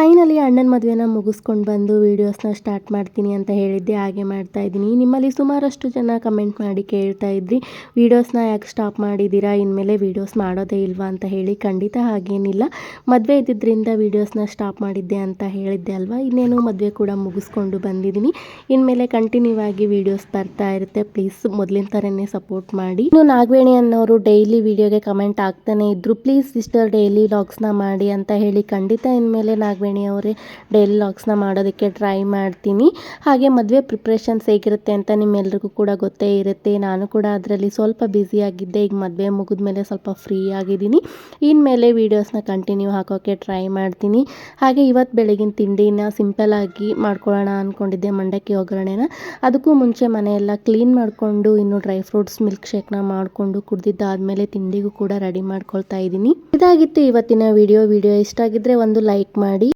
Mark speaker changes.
Speaker 1: Finally ಅಣ್ಣನ ಮದುವೆನ ಮುಗಿಸ್ಕೊಂಡು ಬಂದು ವೀಡಿಯೋಸ್ನ ಸ್ಟಾರ್ಟ್ ಮಾಡ್ತೀನಿ ಅಂತ ಹೇಳಿದ್ದೆ, ಹಾಗೆ ಮಾಡ್ತಾ ಇದ್ದೀನಿ. ನಿಮ್ಮಲ್ಲಿ ಸುಮಾರಷ್ಟು ಜನ ಕಮೆಂಟ್ ಮಾಡಿ ಕೇಳ್ತಾ ಇದ್ರಿ, ವೀಡಿಯೋಸ್ನ ಯಾಕೆ ಸ್ಟಾಪ್ ಮಾಡಿದ್ದೀರಾ, ಇನ್ಮೇಲೆ ವೀಡಿಯೋಸ್ ಮಾಡೋದೇ ಇಲ್ವಾ ಅಂತ ಹೇಳಿ. ಖಂಡಿತ ಹಾಗೇನಿಲ್ಲ, ಮದುವೆ ಇದ್ದಿದ್ದರಿಂದ ವೀಡಿಯೋಸ್ನ ಸ್ಟಾಪ್ ಮಾಡಿದ್ದೆ ಅಂತ ಹೇಳಿದ್ದೆ ಅಲ್ವಾ. ಇನ್ನೇನು ಮದುವೆ ಕೂಡ ಮುಗಿಸ್ಕೊಂಡು ಬಂದಿದ್ದೀನಿ, ಇನ್ಮೇಲೆ ಕಂಟಿನ್ಯೂ ಆಗಿ ವೀಡಿಯೋಸ್ ಬರ್ತಾ ಇರುತ್ತೆ. ಪ್ಲೀಸ್ ಮೊದಲಿನ ಥರನೇ ಸಪೋರ್ಟ್ ಮಾಡಿ. ಇನ್ನು ನಾಗವೇಣಿ ಅನ್ನೋರು ಡೈಲಿ ವೀಡಿಯೋಗೆ ಕಮೆಂಟ್ ಆಗ್ತಾನೆ ಇದ್ರು, ಪ್ಲೀಸ್ ಸಿಸ್ಟರ್ ಡೈಲಿ ವ್ಲಾಗ್ಸ್ನ ಮಾಡಿ ಅಂತ ಹೇಳಿ. ಖಂಡಿತ ಇನ್ಮೇಲೆ ನಾಗವೇಣಿ ಅವರೇ ಡೈಲಿ ವ್ಲಾಗ್ಸ್ನ ಮಾಡೋದಕ್ಕೆ ಟ್ರೈ ಮಾಡ್ತೀನಿ. ಹಾಗೆ ಮದುವೆ ಪ್ರಿಪ್ರೇಷನ್ಸ್ ಹೇಗಿರುತ್ತೆ ಅಂತ ನಿಮ್ಮೆಲ್ರಿಗೂ ಕೂಡ ಗೊತ್ತೇ ಇರುತ್ತೆ. ನಾನು ಕೂಡ ಅದರಲ್ಲಿ ಸ್ವಲ್ಪ ಬ್ಯುಸಿಯಾಗಿದ್ದೆ. ಈಗ ಮದುವೆ ಮುಗಿದ್ಮೇಲೆ ಸ್ವಲ್ಪ ಫ್ರೀ ಆಗಿದ್ದೀನಿ. ಇನ್ಮೇಲೆ ವೀಡಿಯೋಸ್ನ ಕಂಟಿನ್ಯೂ ಹಾಕೋಕ್ಕೆ ಟ್ರೈ ಮಾಡ್ತೀನಿ. ಹಾಗೆ ಇವತ್ತು ಬೆಳಗಿನ ತಿಂಡಿನ ಸಿಂಪಲ್ಲಾಗಿ ಮಾಡ್ಕೊಳ್ಳೋಣ ಅಂದ್ಕೊಂಡಿದ್ದೆ, ಮಂಡಕ್ಕಿ ಒಗ್ಗರಣೆನ. ಅದಕ್ಕೂ ಮುಂಚೆ ಮನೆಯೆಲ್ಲ ಕ್ಲೀನ್ ಮಾಡಿಕೊಂಡು ಇನ್ನು ಡ್ರೈ ಫ್ರೂಟ್ಸ್ ಮಿಲ್ಕ್ ಶೇಕ್ನ ಮಾಡಿಕೊಂಡು ಕುಡಿದಿದ್ದಾದಮೇಲೆ ತಿಂಡಿಗೂ ಕೂಡ ರೆಡಿ ಮಾಡ್ಕೊಳ್ತಾ ಇದ್ದೀನಿ. ಇದಾಗಿತ್ತು ಇವತ್ತಿನ ವಿಡಿಯೋ ಇಷ್ಟ ಆಗಿದ್ರೆ ಒಂದು ಲೈಕ್ ಮಾಡಿ.